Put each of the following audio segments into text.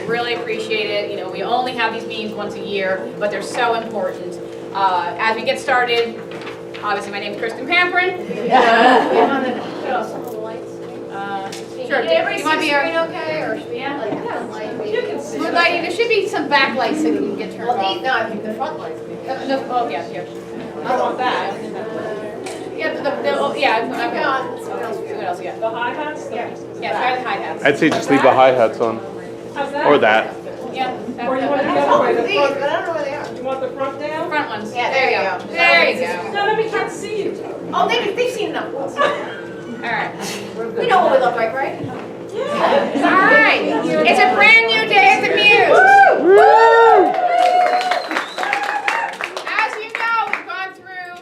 really appreciate it. You know, we only have these meetings once a year, but they're so important. As we get started, obviously my name is Kristen Pamprin. Sure. Did everybody You want to see be the screen our... okay, or should we have like You can see. We're lighting. There should be some backlights that can get turned Well, off. no, I think the front lights. No, oh, yeah, here. I want that. Yeah, yeah. Keep going. What else you got? The hi-hats? Yeah. Yeah, try the hi-hats. I'd say just leave the hi-hats on, How's that? or that. Yeah, Or you want the that's other way, the These, front, but I don't know where they are. you want the front the down? front ones. Yeah, there you go. There you go. No, nobody can see you. Oh, they've seen enough. All right. We know what we look like, right? All right. It's a brand new day at the Muse. As you know, we've gone through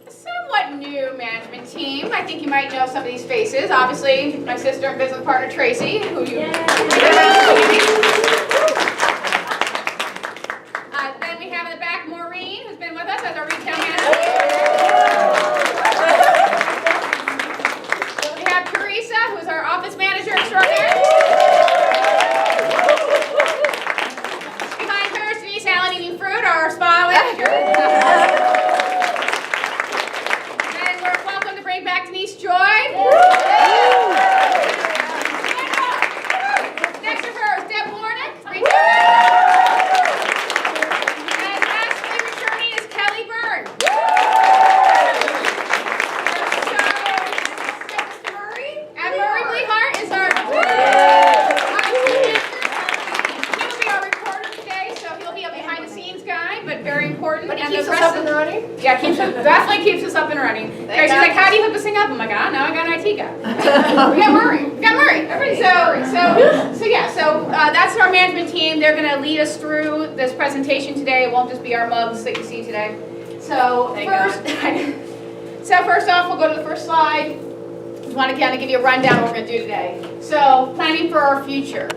a somewhat new management team. I think you might know some of these faces. Obviously, my sister and business partner Tracy, who you. Then we have in the back Maureen, who's been with us as our retail manager. We have Teresa, who's our office manager extraordinaire. Behind her is Denise Allen eating fruit, our spa manager. And we're welcome to bring back Denise Joy. Next to her is Deb Warnick, retail. And lastly returning is Kelly Byrne. And Murray Bleehart is our he will be our reporter today, so he'll be a behind the scenes guy, but very important. But he And keeps the us rest up and running. yeah, definitely keeps us up and running. Tracy's like, how do you hook this thing up? I'm like, I don't know, I got an IT guy. We got Murray. So that's our management team. They're gonna lead us through this presentation today. It won't just be our mugs that you see today. So first off, we'll go to the first slide. Just want to kind of give you a rundown of what we're gonna do today. So planning for our future.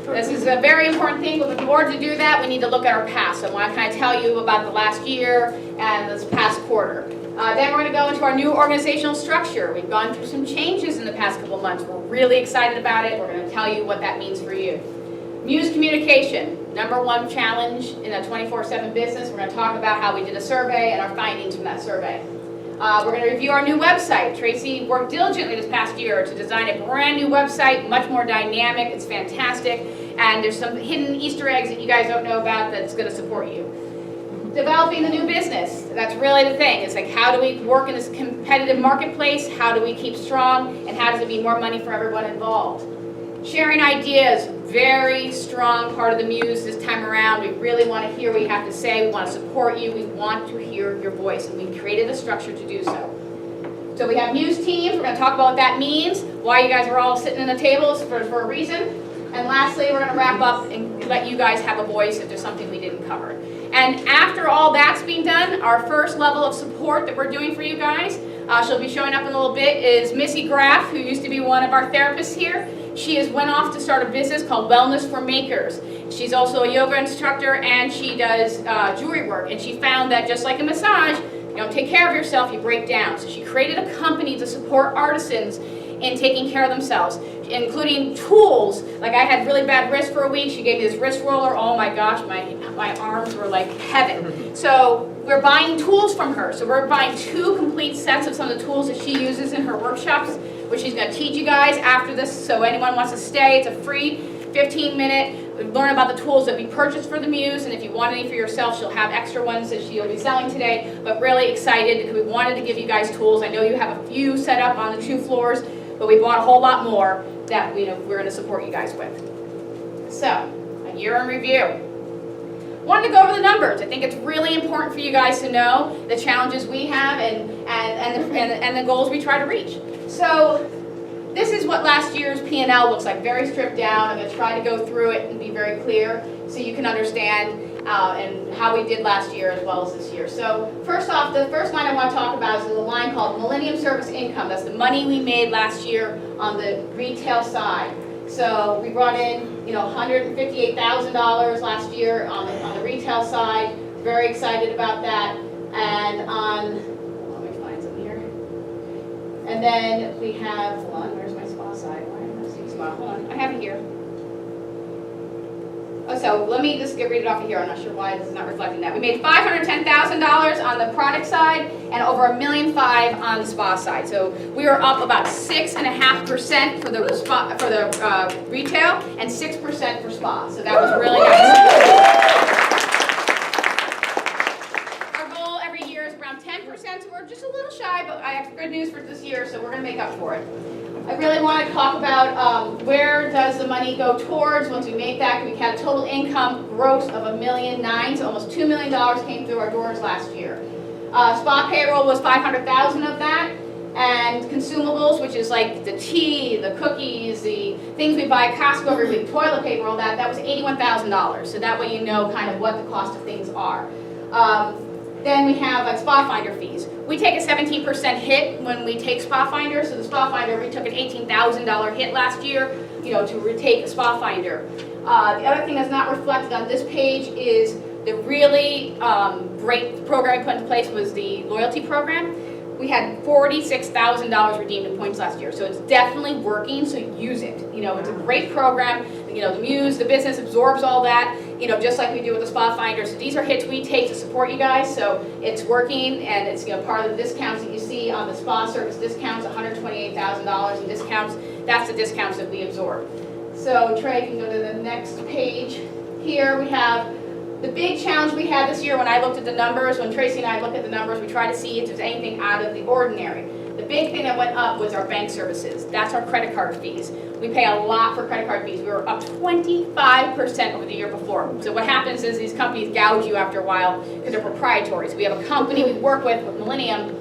This is a very important thing, but in order to do that, we need to look at our past. So I want to kind of tell you about the last year and this past quarter. Then we're going to go into our new organizational structure. We've gone through some changes in the past couple of months. We're really excited about it. We're going to tell you what that means for you. Muse communication, #1 challenge in a 24/7 business. We're going to talk about how we did a survey and our findings from that survey. We're going to review our new website. Tracy worked diligently this past year to design a brand new website, much more dynamic. It's fantastic. And there's some hidden Easter eggs that you guys don't know about that's going to support you. Developing the new business. That's really the thing. It's like, how do we work in this competitive marketplace? How do we keep strong? And how does it mean more money for everyone involved? Sharing ideas. Very strong part of the Muse this time around. We really want to hear what you have to say. We want to support you. We want to hear your voice. And we created a structure to do so. So we have Muse teams. We're going to talk about what that means. Why you guys are all sitting in the tables for a reason. And lastly, we're going to wrap up and let you guys have a voice if there's something we didn't cover. And after all that's being done, our first level of support that we're doing for you guys, she'll be showing up in a little bit, is Missy Graff, who used to be one of our therapists here. She has went off to start a business called Wellness for Makers. She's also a yoga instructor and she does jewelry work. And she found that just like a massage, you don't take care of yourself, you break down. So she created a company to support artisans in taking care of themselves, including tools. Like I had really bad wrist for a week. She gave me this wrist roller. Oh my gosh, my arms were like heaven. So we're buying tools from her. So we're buying 2 complete sets of some of the tools that she uses in her workshops, which she's going to teach you guys after this. So anyone wants to stay, it's a free 15-minute, learn about the tools that we purchased for the Muse, and if you want any for yourself, she'll have extra ones that she'll be selling today. But really excited because we wanted to give you guys tools. I know you have a few set up on the 2 floors, but we bought a whole lot more that we're going to support you guys with. So, a year in review. Wanted to go over the numbers. I think it's really important for you guys to know the challenges we have and the goals we try to reach. So, this is what last year's P&L looks like, very stripped down. I'm going to try to go through it and be very clear so you can understand and how we did last year as well as this year. So first off, the first line I want to talk about is a line called Millennium Service Income. That's the money we made last year on the retail side. So we brought in, $158,000 last year on the retail side. Very excited about that. And let me find some here. And then we have, hold on, where's my spa side? Why am I seeing spa? Hold on, I have it here. so let me just read it off of here. I'm not sure why this is not reflecting that. We made $510,000 on the product side and over $1.5 million on the spa side. So we were up about 6.5% for the spa, for the retail and 6% for spa. So that was really nice. Our goal every year is around 10%, so we're just a little shy, but I have good news for this year, so we're going to make up for it. I really want to talk about where does the money go towards once we make that. We had a total income gross of $1.9 million, so almost $2 million came through our doors last year. Spa payroll was $500,000 of that, and consumables, which is like the tea, the cookies, the things we buy at Costco every week, toilet paper, all that, that was $81,000. So that way you know kind of what the cost of things are. Then we have like Spa Finder fees. We take a 17% hit when we take Spa Finder. So the Spa Finder, we took an $18,000 hit last year, to retake the Spa Finder. The other thing that's not reflected on this page is the really great program we put in place was the loyalty program. We had $46,000 redeemed in points last year, so it's definitely working, so use it. It's a great program. The Muse, the business absorbs all that, just like we do with the Spa Finder. So these are hits we take to support you guys, so it's working, and it's part of the discounts that you see on the spa service discounts, $128,000 in discounts. That's the discounts that we absorb. So Trey, you can go to the next page. Here we have the big challenge we had this year when I looked at the numbers, when Tracy and I looked at the numbers, we tried to see if there's anything out of the ordinary. The big thing that went up was our bank services. That's our credit card fees. We pay a lot for credit card fees. We were up 25% over the year before. So what happens is these companies gouge you after a while because they're proprietary. So we have a company we work with Millennium,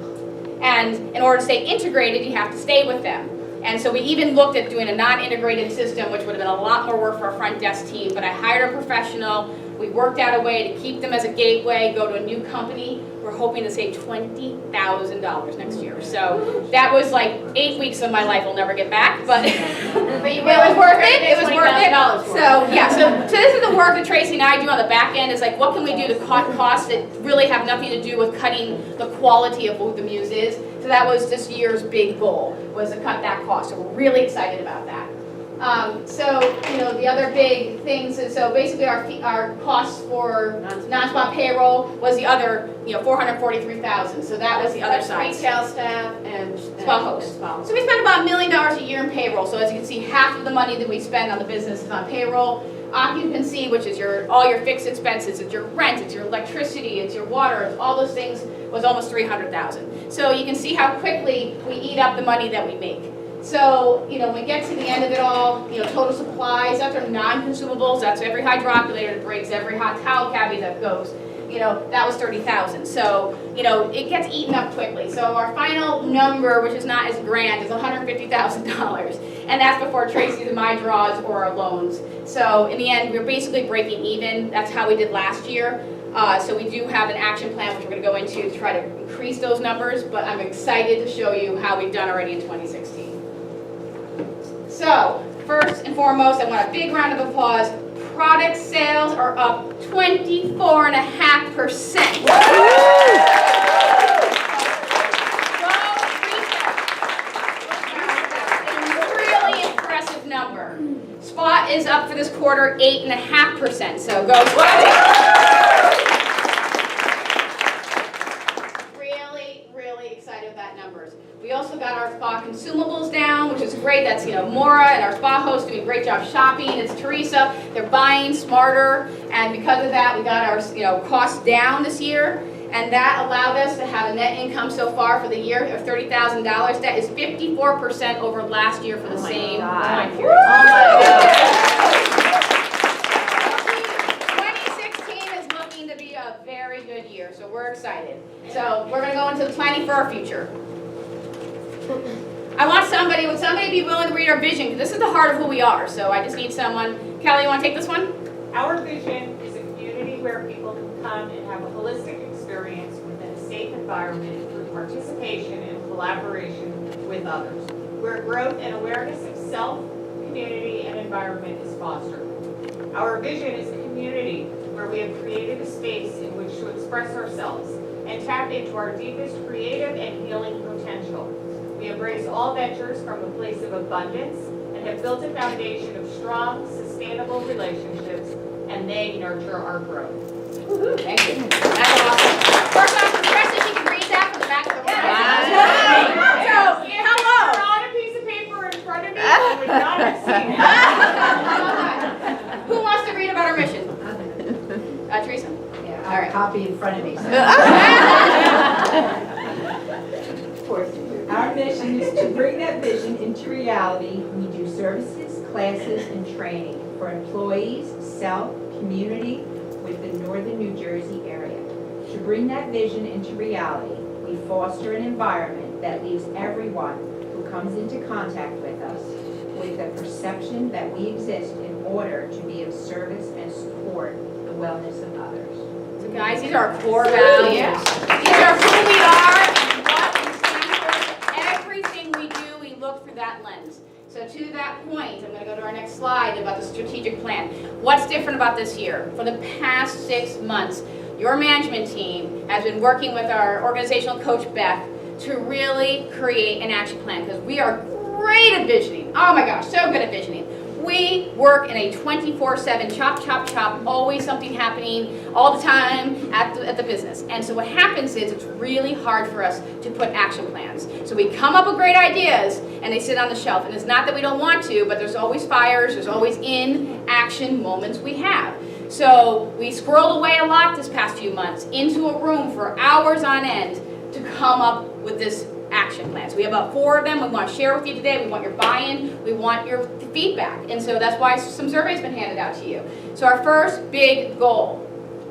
and in order to stay integrated, you have to stay with them. And so we even looked at doing a non-integrated system, which would have been a lot more work for our front desk team, but I hired a professional. We worked out a way to keep them as a gateway, go to a new company. We're hoping to save $20,000 next year. So that was like 8 weeks of my life I'll never get back, but it was worth it. It was worth it. So yeah, so this is the work that Tracy and I do on the back end. Is like, what can we do to cut costs that really have nothing to do with cutting the quality of what the Muse is. So that was this year's big goal, was to cut that cost. So we're really excited about that. The other big things is, so basically our costs for non-spa payroll was the other, $443,000. So that was the other side. Retail staff and Spa hosts. So we spend about $1 million a year in payroll. So as you can see, half of the money that we spend on the business is on payroll. Occupancy, which is all your fixed expenses, it's your rent, it's your electricity, it's your water, it's all those things, was almost $300,000. So you can see how quickly we eat up the money that we make. So, when we get to the end of it all, total supplies, that's our non-consumables, that's every hydrocollator that breaks, every hot towel cabbie that goes, that was $30,000. So, it gets eaten up quickly. So our final number, which is not as grand, is $150,000. And that's before Tracy's and my draws or our loans. So in the end, we're basically breaking even. That's how we did last year. So we do have an action plan, which we're going to go into to try to increase those numbers. But I'm excited to show you how we've done already in 2016. So, first and foremost, I want a big round of applause. Product sales are up 24.5%. Really impressive number. Spa is up for this quarter 8.5%. So go Really excited with that numbers. We also got our spa consumables down, which is great. That's, Maura and our spa host doing a great job shopping. It's Teresa. They're buying smarter, and because of that, we got our, costs down this year, and that allowed us to have a net income so far for the year of $30,000. That is 54% over last year for the same time period. 2016 is looking to be a very good year, so we're excited. So we're going to go into the planning for our future. I want would somebody be willing to read our vision? Because this is the heart of who we are, so I just need someone. Kelly, you want to take this one? Our vision is a community where people can come and have a holistic experience within a safe environment through participation and collaboration with others, where growth and awareness of self, community, and environment is fostered. Our vision is a community where we have created a space in which to express ourselves and tap into our deepest creative and healing potential. We embrace all ventures from a place of abundance and have built a foundation of strong, sustainable relationships and and they nurture our growth. Thank you. That's awesome. First off, Chris, if you can read that from the back of the room. So, If it were on a piece of paper in front of me, I would not have seen it. Who wants to read about our mission? Teresa? Yeah, All I have right. a copy in front of me. so- Our mission is to bring that vision into reality. We do services, classes, and training for employees, self, community with the northern New Jersey area. To bring that vision into reality, we foster an environment that leaves everyone who comes into contact with us with the perception that we exist in order to be of service and support the wellness of others. So guys, these are our core values. These are who we are and what we stand for. Everything we do, we look through that lens. So to that point, I'm going to go to our next slide about the strategic plan. What's different about this year? For the past 6 months, your management team has been working with our organizational coach, Beth, to really create an action plan because we are great at visioning. Oh my gosh, so good at visioning. We work in a 24/7 chop, chop, chop, always something happening all the time at the business. And so what happens is it's really hard for us to put action plans. So we come up with great ideas and they sit on the shelf. And it's not that we don't want to, but there's always fires, there's always in-action moments we have. So we squirreled away a lot this past few months into a room for hours on end to come up with this action plan. So we have about 4 of them we want to share with you today. We want your buy-in, we want your feedback. And so that's why some surveys have been handed out to you. So our first big goal,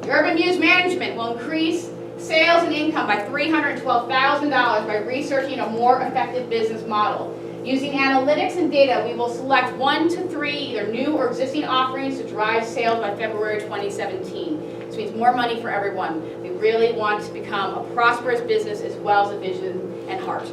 Urban Muse Management will increase sales and income by $312,000 by researching a more effective business model. Using analytics and data, we will select 1 to 3 either new or existing offerings to drive sales by February 2017. This means more money for everyone. We really want to become a prosperous business as well as a vision and heart.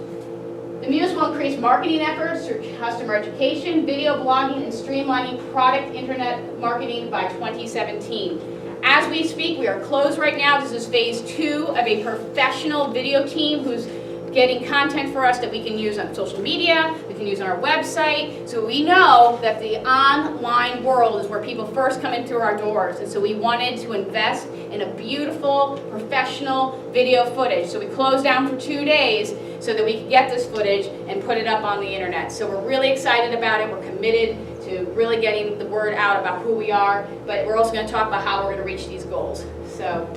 The Muse will increase marketing efforts through customer education, video blogging, and streamlining product internet marketing by 2017. As we speak, we are closed right now. This is phase 2 of a professional video team who's getting content for us that we can use on social media, we can use on our website. So we know that the online world is where people first come in through our doors. And so we wanted to invest in a beautiful, professional video footage. So we closed down for 2 days so that we could get this footage and put it up on the internet. So we're really excited about it. We're committed to really getting the word out about who we are, but we're also going to talk about how we're going to reach these goals. So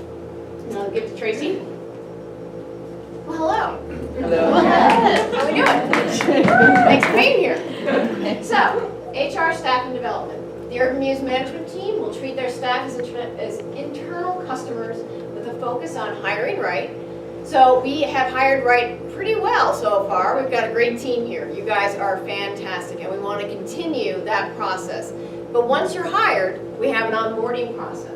I'll give it to Tracy. Well, hello. Hello. How we doing? Thanks for being here. So, HR staff and development. The Urban Muse management team will treat their staff as internal customers with a focus on hiring right. So we have hired right pretty well so far. We've got a great team here. You guys are fantastic and we want to continue that process. But once you're hired, we have an onboarding process.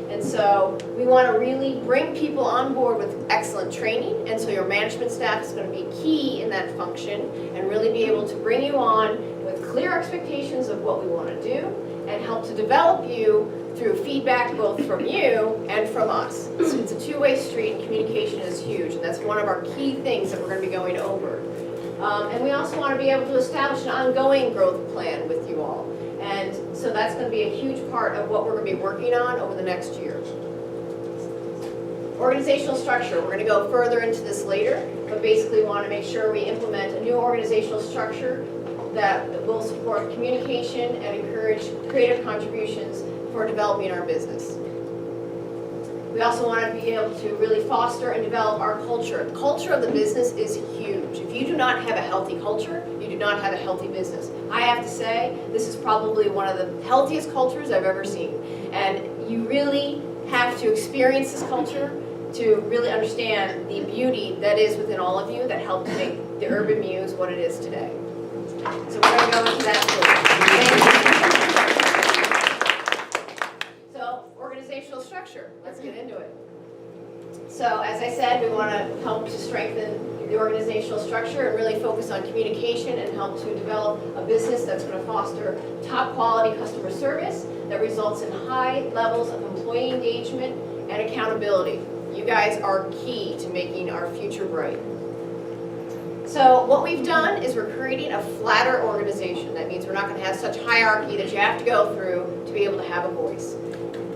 And so we want to really bring people on board with excellent training. And so your management staff is going to be key in that function and really be able to bring you on with clear expectations of what we want to do and help to develop you through feedback both from you and from us. So it's a two-way street and communication is huge. And that's one of our key things that we're going to be going over. And we also want to be able to establish an ongoing growth plan with you all. And so that's going to be a huge part of what we're going to be working on over the next year. Organizational structure, we're going to go further into this later, but basically we want to make sure we implement a new organizational structure that will support communication and encourage creative contributions for developing our business. We also want to be able to really foster and develop our culture. The culture of the business is huge. If you do not have a healthy culture, you do not have a healthy business. I have to say, this is probably one of the healthiest cultures I've ever seen. And you really have to experience this culture to really understand the beauty that is within all of you that helped to make the Urban Muse what it is today. So we're going to go into that. So, organizational structure. Let's get into it. So, as I said, we want to help to strengthen the organizational structure and really focus on communication and help to develop a business that's going to foster top quality customer service that results in high levels of employee engagement and accountability. You guys are key to making our future bright. So what we've done is we're creating a flatter organization. That means we're not going to have such hierarchy that you have to go through to be able to have a voice.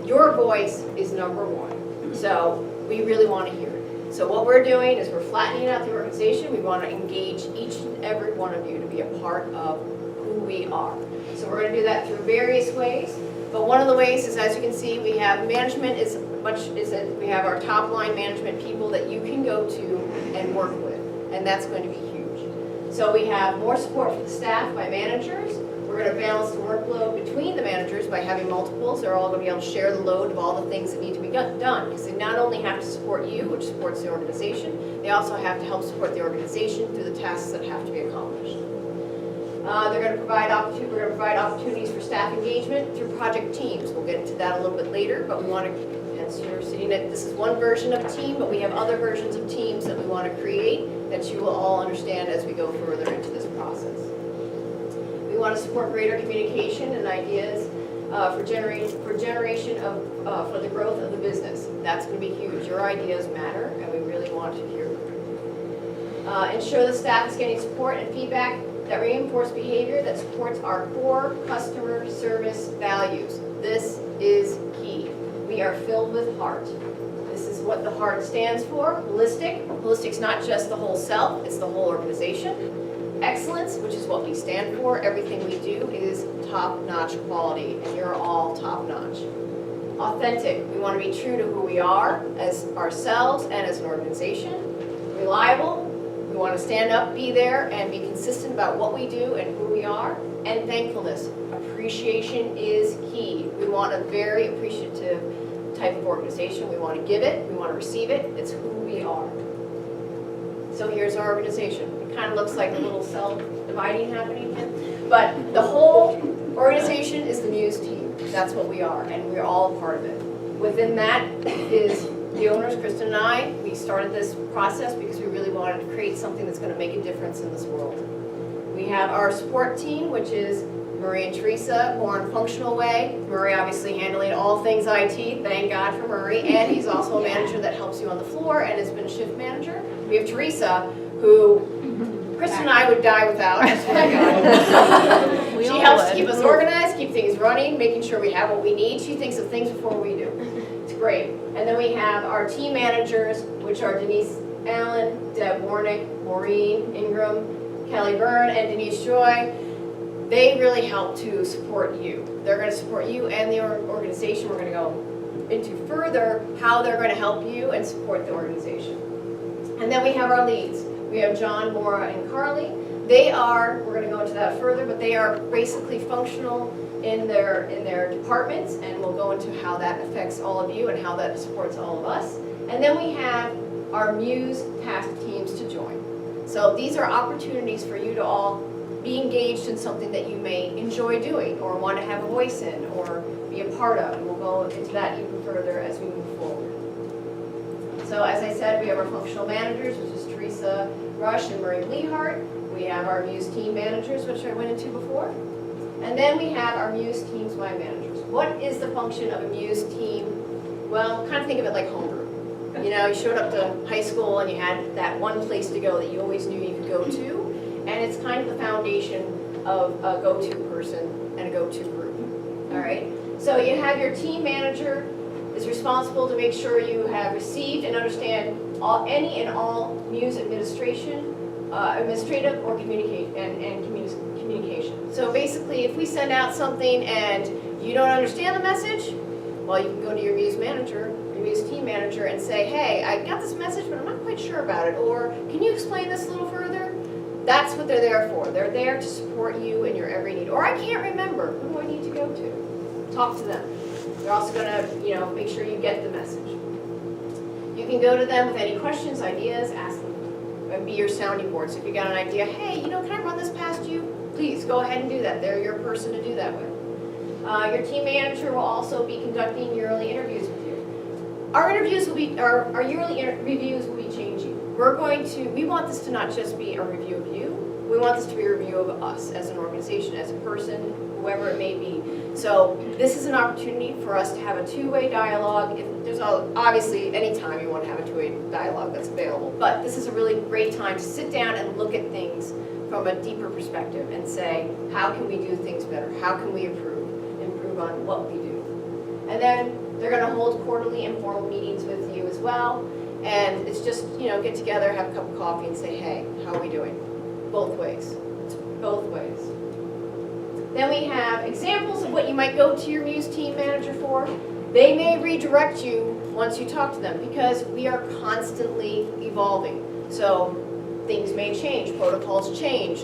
Your voice is number one. So we really want to hear it. So what we're doing is we're flattening out the organization. We want to engage each and every one of you to be a part of who we are. So we're going to do that through various ways. But one of the ways is, as you can see, we have management we have our top line management people that you can go to and work with. And that's going to be huge. So we have more support for the staff by managers. We're going to balance the workload between the managers by having multiples. They're all going to be able to share the load of all the things that need to be done. Because they not only have to support you, which supports the organization, they also have to help support the organization through the tasks that have to be accomplished. We're going to provide opportunities for staff engagement through project teams. We'll get into that a little bit later, but we want to, hence you're sitting at, this is one version of team, but we have other versions of teams that we want to create that you will all understand as we go further into this process. We want to support greater communication and ideas for the growth of the business. That's going to be huge. Your ideas matter, and we really want to hear them. Ensure the staff is getting support and feedback that reinforce behavior that supports our core customer service values. This is key. We are filled with heart. This is what the heart stands for. Holistic. Holistic's not just the whole self, it's the whole organization. Excellence, which is what we stand for. Everything we do is top-notch quality, and you're all top-notch. Authentic. We want to be true to who we are as ourselves and as an organization. Reliable. We want to stand up, be there, and be consistent about what we do and who we are. And thankfulness. Appreciation is key. We want a very appreciative type of organization. We want to give it, we want to receive it. It's who we are. So here's our organization. It kind of looks like a little cell dividing happening here. But the whole organization is the Muse team. That's what we are, and we're all a part of it. Within that is the owners, Kristen and I. We started this process because we really wanted to create something that's going to make a difference in this world. We have our support team, which is Marie and Teresa, more in a functional way. Murray obviously handling all things IT, thank God for Murray, and he's also a manager that helps you on the floor and has been a shift manager. We have Teresa, who Kristen and I would die without. I swear to God. She helps keep us organized, keep things running, making sure we have what we need. She thinks of things before we do. It's great. And then we have our team managers, which are Denise Allen, Deb Warnick, Maureen Ingram, Kelly Byrne, and Denise Joy. They really help to support you. They're going to support you and the organization. We're going to go into further how they're going to help you and support the organization. And then we have our leads. We have John, Maura, and Carly. They are, we're going to go into that further, but they are basically functional in their departments, and we'll go into how that affects all of you and how that supports all of us. And then we have our Muse task teams to join. So these are opportunities for you to all be engaged in something that you may enjoy doing or want to have a voice in or be a part of. And we'll go into that even further as we move forward. So as I said, we have our functional managers, which is Teresa Rush and Murray Leehart. We have our Muse team managers, which I went into before. And then we have our Muse teams by managers. What is the function of a Muse team? Well, kind of think of it like homebrew. You know, you showed up to high school and you had that one place to go that you always knew you could go to. And it's kind of the foundation of a go-to person and a go-to group. All right? So you have your team manager is responsible to make sure you have received and understand any and all Muse administrative or communication. So basically, if we send out something and you don't understand the message, well, you can go to your Muse manager, your Muse team manager, and say, hey, I got this message, but I'm not quite sure about it. Or can you explain this a little further? That's what they're there for. They're there to support you in your every need. Or I can't remember. Who do I need to go to? Talk to them. They're also going to, make sure you get the message. You can go to them with any questions, ideas, ask them. And be your sounding board. So if you got an idea, hey, can I run this past you? Please go ahead and do that. They're your person to do that with. Your team manager will also be conducting yearly interviews with you. Our yearly reviews will be changing. We want this to not just be a review of you. We want this to be a review of us as an organization, as a person, whoever it may be. So this is an opportunity for us to have a two-way dialogue. There's obviously any time you want to have a two-way dialogue that's available, but this is a really great time to sit down and look at things from a deeper perspective and say, how can we do things better? How can we improve on what we do? And then they're gonna hold quarterly informal meetings with you as well. And it's just, get together, have a cup of coffee and say, hey, how are we doing? Both ways. It's both ways. Then we have examples of what you might go to your Muse team manager for. They may redirect you once you talk to them because we are constantly evolving. So things may change, protocols change,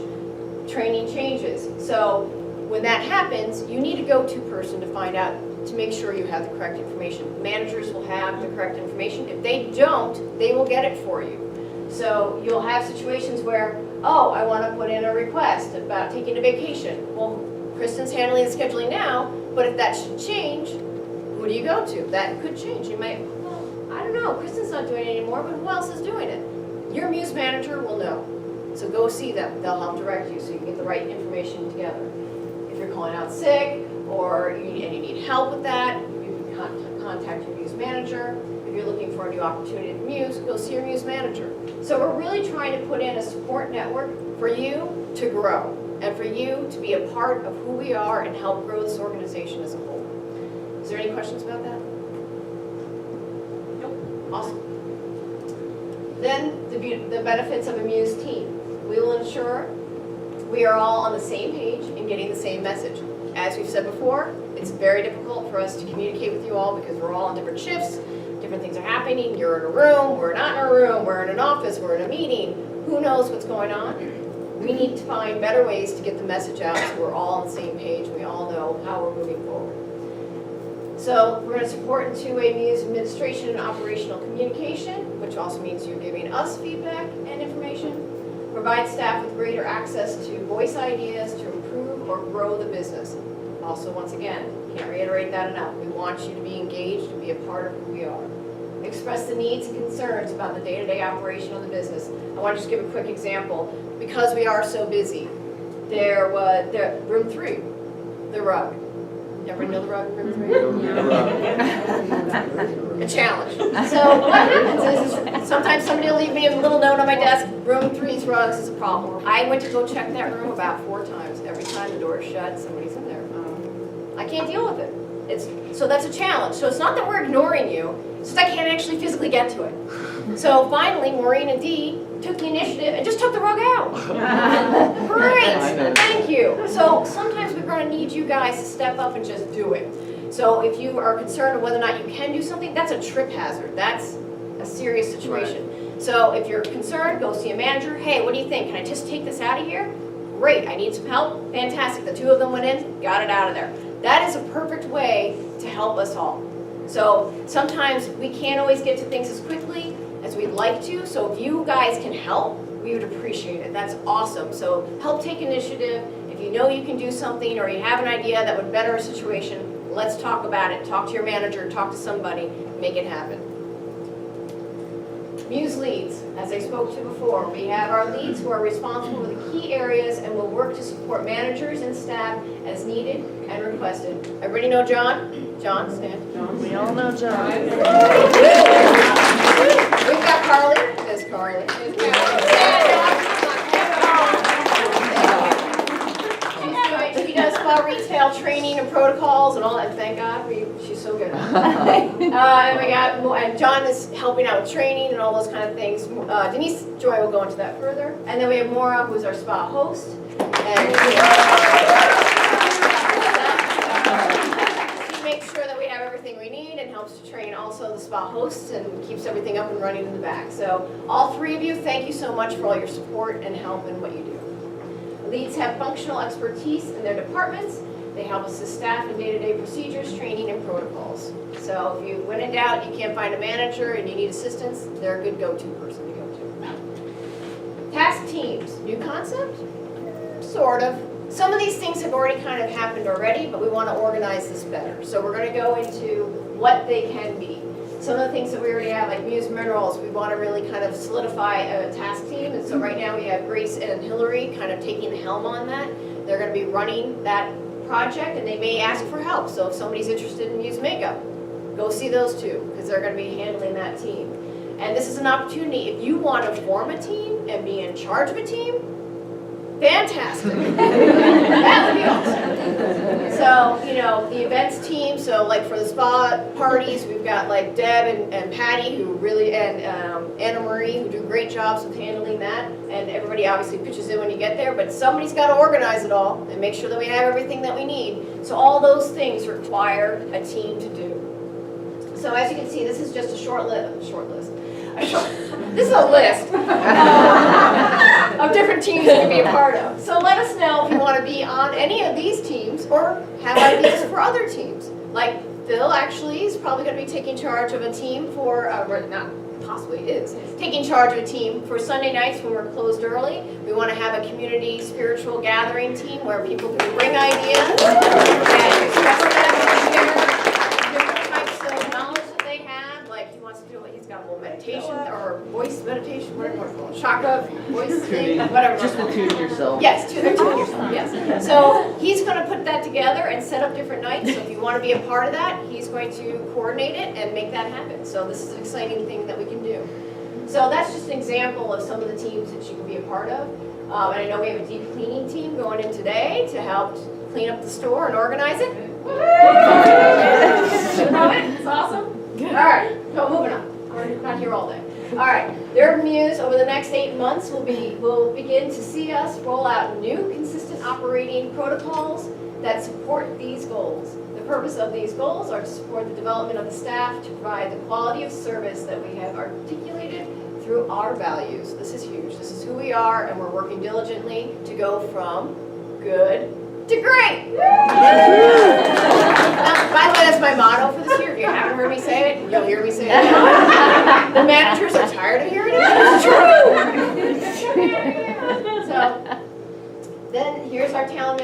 training changes. So when that happens, you need a go-to person to find out, to make sure you have the correct information. Managers will have the correct information. If they don't, they will get it for you. So you'll have situations where, oh, I want to put in a request about taking a vacation. Well, Kristen's handling the scheduling now, but if that should change, who do you go to? That could change. You might, well, I don't know, Kristen's not doing it anymore, but who else is doing it? Your Muse manager will know. So go see them. They'll help direct you so you can get the right information together. If you're calling out sick and you need help with that, you can contact your Muse manager. If you're looking for a new opportunity at Muse, go see your Muse manager. So we're really trying to put in a support network for you to grow and for you to be a part of who we are and help grow this organization as a whole. Is there any questions about that? Nope. Awesome. Then the benefits of a Muse team. We will ensure we are all on the same page and getting the same message. As we've said before, it's very difficult for us to communicate with you all because we're all on different shifts, different things are happening, you're in a room, we're not in a room, we're in an office, we're in a meeting, who knows what's going on? We need to find better ways to get the message out so we're all on the same page, we all know how we're moving forward. So we're going to support in two-way Muse administration and operational communication, which also means you're giving us feedback and information. Provide staff with greater access to voice ideas to improve or grow the business. Also, once again, can't reiterate that enough. We want you to be engaged and be a part of who we are. Express the needs and concerns about the day-to-day operation of the business. I want to just give a quick example. Because we are so busy, there was room 3, the rug. Everybody know the rug in room 3? A challenge. So what happens is sometimes somebody will leave me a little note on my desk, room 3's rugs is a problem. I went to go check that room about 4 times. Every time the door is shut, somebody's in there. I can't deal with it. So that's a challenge. So it's not that we're ignoring you, it's just I can't actually physically get to it. So finally, Maureen and Dee took the initiative and just took the rug out. Great, thank you. So sometimes we're going to need you guys to step up and just do it. So if you are concerned of whether or not you can do something, that's a trip hazard. That's a serious situation. Right. So if you're concerned, go see a manager. Hey, what do you think? Can I just take this out of here? Great, I need some help. Fantastic. The 2 of them went in, got it out of there. That is a perfect way to help us all. So sometimes we can't always get to things as quickly as we'd like to. So if you guys can help, we would appreciate it. That's awesome. So help take initiative. If you know you can do something or you have an idea that would better a situation, let's talk about it. Talk to your manager, talk to somebody, make it happen. Muse leads, as I spoke to before, we have our leads who are responsible for the key areas and will work to support managers and staff as needed and requested. Everybody know John? John, stand. John, we all know John. We've got Carly. There's Carly. She does spa retail training and protocols and all that. Thank God, she's so good. And we got and John is helping out with training and all those kind of things. Denise Joy will go into that further. And then we have Maura, who's our spa host. And she makes sure that we have everything we need and helps to train also the spa hosts and keeps everything up and running in the back. So all 3 of you, thank you so much for all your support and help in what you do. Leads have functional expertise in their departments. They help assist staff in day-to-day procedures, training, and protocols. So if you, when in doubt, you can't find a manager and you need assistance, they're a good go-to person to go to. Task teams, new concept? Sort of. Some of these things have already kind of happened already, but we want to organize this better. So we're going to go into what they can be. Some of the things that we already have, like Muse Minerals, we want to really kind of solidify a task team. And so right now we have Grace and Hillary kind of taking the helm on that. They're going to be running that project and they may ask for help. So if somebody's interested in Muse Makeup, go see those 2 because they're going to be handling that team. And this is an opportunity, if you want to form a team and be in charge of a team, Fantastic. That would be awesome. So, you know, the events team, so like for the spa parties, we've got like Deb and Patty who really, and Anna Marie who do great jobs with handling that. And everybody obviously pitches in when you get there, but somebody's got to organize it all and make sure that we have everything that we need. So all those things require a team to do. So as you can see, this is just a short list. This is a list of different teams you can be a part of. So let us know if you want to be on any of these teams or have ideas for other teams. Like Phil actually is probably going to be taking charge of a team for, not possibly is, taking charge of a team for Sunday nights when we're closed early. We want to have a community spiritual gathering team where people can bring ideas and express them and share different types of knowledge that they have. Like he wants to do, he's got a little meditation or voice meditation, whatever you want to call it, chakra, voice thing, whatever. Just attune yourself. Yes, tune yourself, yes. So he's going to put that together and set up different nights. So if you want to be a part of that, he's going to coordinate it and make that happen. So this is an exciting thing that we can do. So that's just an example of some of the teams that you can be a part of. And I know we have a deep cleaning team going in today to help clean up the store and organize it. It's awesome. All right, so moving on. We're not here all day. All right, their Muse over the next 8 months will begin to see us roll out new consistent operating protocols that support these goals. The purpose of these goals are to support the development of the staff to provide the quality of service that we have articulated through our values. This is huge. This is who we are, and we're working diligently to go from good to great. By the way, that's my motto for this year. If you haven't heard me say it, you'll hear me say it now. The managers are tired of hearing it. It's true. So then here's our talent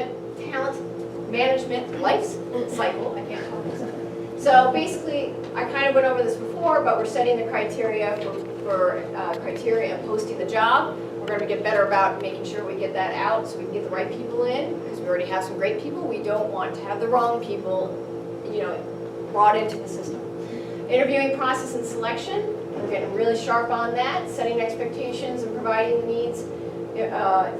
management life cycle. I can't talk this. So basically, I kind of went over this before, but we're setting the criteria for criteria and posting the job. We're going to get better about making sure we get that out so we can get the right people in, because we already have some great people. We don't want to have the wrong people, brought into the system. Interviewing process and selection, we're getting really sharp on that, setting expectations and providing the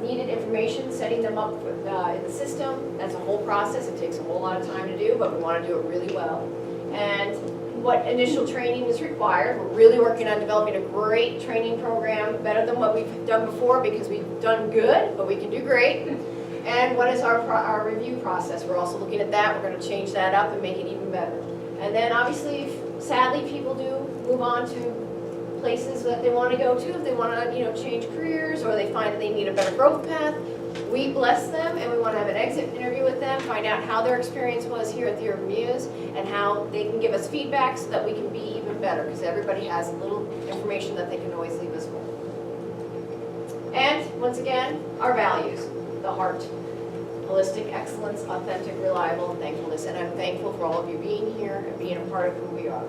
needed information, setting them up in the system. That's a whole process. It takes a whole lot of time to do, but we want to do it really well. And what initial training is required. We're really working on developing a great training program, better than what we've done before, because we've done good, but we can do great. And what is our review process? We're also looking at that. We're going to change that up and make it even better. And then obviously, sadly, people do move on to places that they want to go to if they want to, change careers, or they find that they need a better growth path. We bless them, and we want to have an exit interview with them, find out how their experience was here at the Urban Muse, and how they can give us feedback so that we can be even better, because everybody has a little information that they can always leave us with. And once again, our values, the heart, holistic excellence, authentic, reliable, and thankfulness. And I'm thankful for all of you being here and being a part of who we are.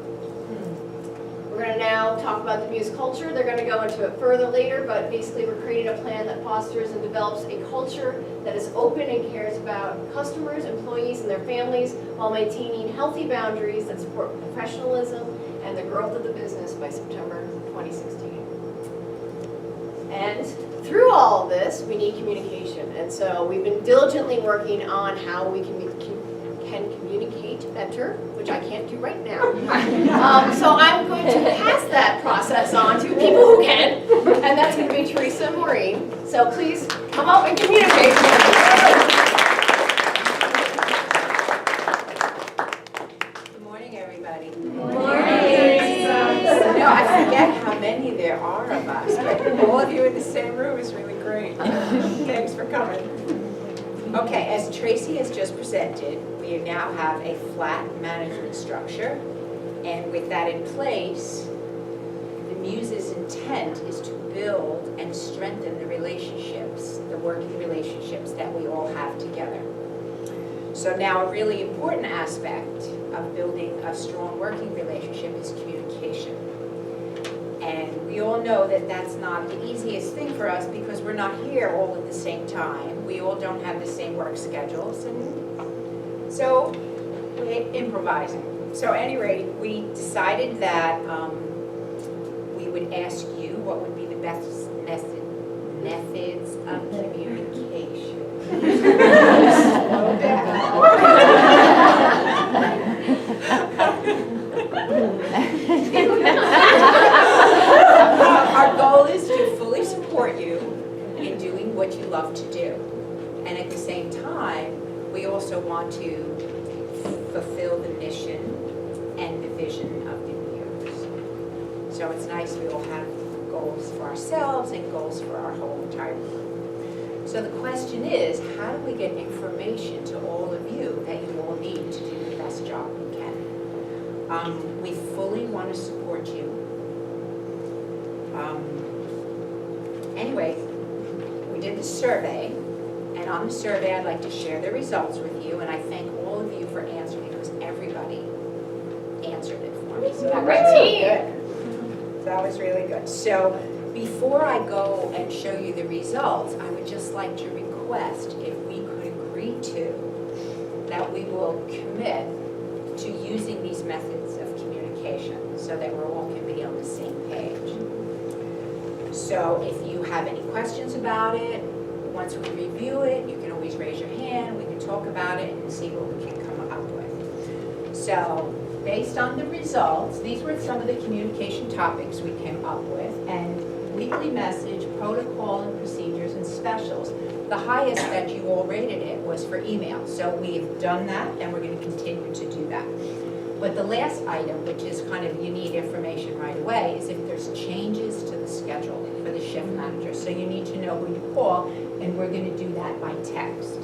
We're going to now talk about the Muse culture. They're going to go into it further later, but basically we're creating a plan that fosters and develops a culture that is open and cares about customers, employees, and their families, while maintaining healthy boundaries that support professionalism and the growth of the business by September 2016. And through all of this, we need communication. And so we've been diligently working on how we can communicate better, which I can't do right now. So I'm going to pass that process on to people who can, and that's going to be Teresa and Maureen. So please come up and communicate. Good morning, everybody. Good morning. I forget how many there are of us, but all of you in the same room is really great. Thanks for coming. Okay, as Tracy has just presented, we now have a flat management structure, and with that in place, the Muse's intent is to build and strengthen the relationships, the working relationships that we all have together. So now a really important aspect of building a strong working relationship is communication. And we all know that that's not the easiest thing for us because we're not here all at the same time. We all don't have the same work schedules, and so we're improvising. So at any rate, we decided that we would ask you what would be the best methods of communication. Our goal is to fully support you in doing what you love to do. And at the same time, we also want to fulfill the mission and the vision of the years. So it's nice we all have goals for ourselves and goals for our whole entire group. So the question is, how do we get information to all of you that you all need to do the best job we can? We fully want to support you. Anyway, we did the survey, and on the survey I'd like to share the results with you, and I thank all of you for answering because everybody answered it for me. So that was Great really team. good. That was really good. So before I go and show you the results, I would just like to request if we could agree to that we will commit to using these methods of communication so that we all can be on the same page. So if you have any questions about it, once we review it, you can always raise your hand, we can talk about it and see what we can come up with. So based on the results, these were some of the communication topics we came up with, and weekly message, protocol and procedures, and specials. The highest that you all rated it was for email, so we've done that and we're going to continue to do that. But the last item, which is kind of you need information right away, is if there's changes to the schedule for the shift manager. So you need to know who to call, and we're going to do that by text.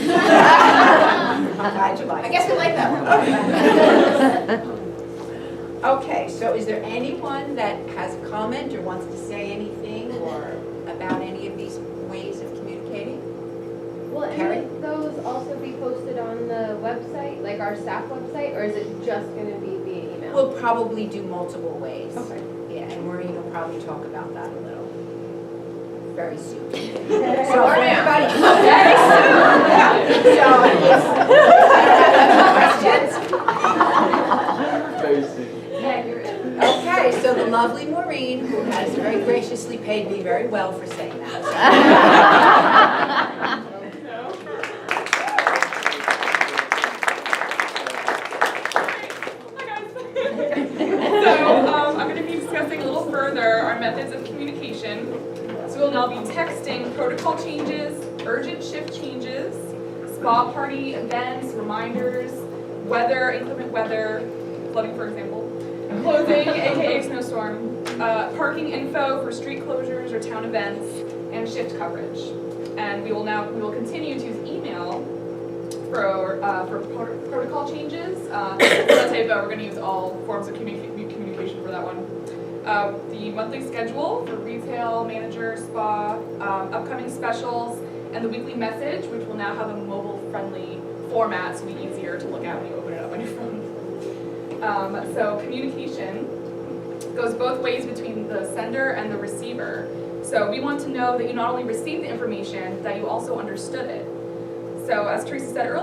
I'm glad you like it. I guess we like that one. Okay, so is there anyone that has a comment or wants to say anything or about any of these ways of communicating? Will Carrie? any of those also be posted on the website, like our staff website, or is it just gonna be via email? We'll probably do multiple ways. Okay. Yeah, and Maureen will probably talk about that a little very soon. So Or for now. everybody, very soon, yeah. So if questions? Okay, so the lovely Maureen, who has very graciously paid me very well for saying that. So, I'm going to be discussing a little further our methods of communication. So we'll now be texting protocol changes, urgent shift changes, spa party events, reminders, weather, inclement weather, flooding for example, closing, aka snowstorm, parking info for street closures or town events, and shift coverage. And we will continue to use email for protocol changes. That's type, we're going to use all forms of communication for that one. The monthly schedule for retail, manager, spa, upcoming specials, and the weekly message, which will now have a mobile-friendly format, so it'll be easier to look at when you open it up on your phone. So communication goes both ways between the sender and the receiver. So we want to know that you not only received the information, that you also understood it. So as Teresa said earlier,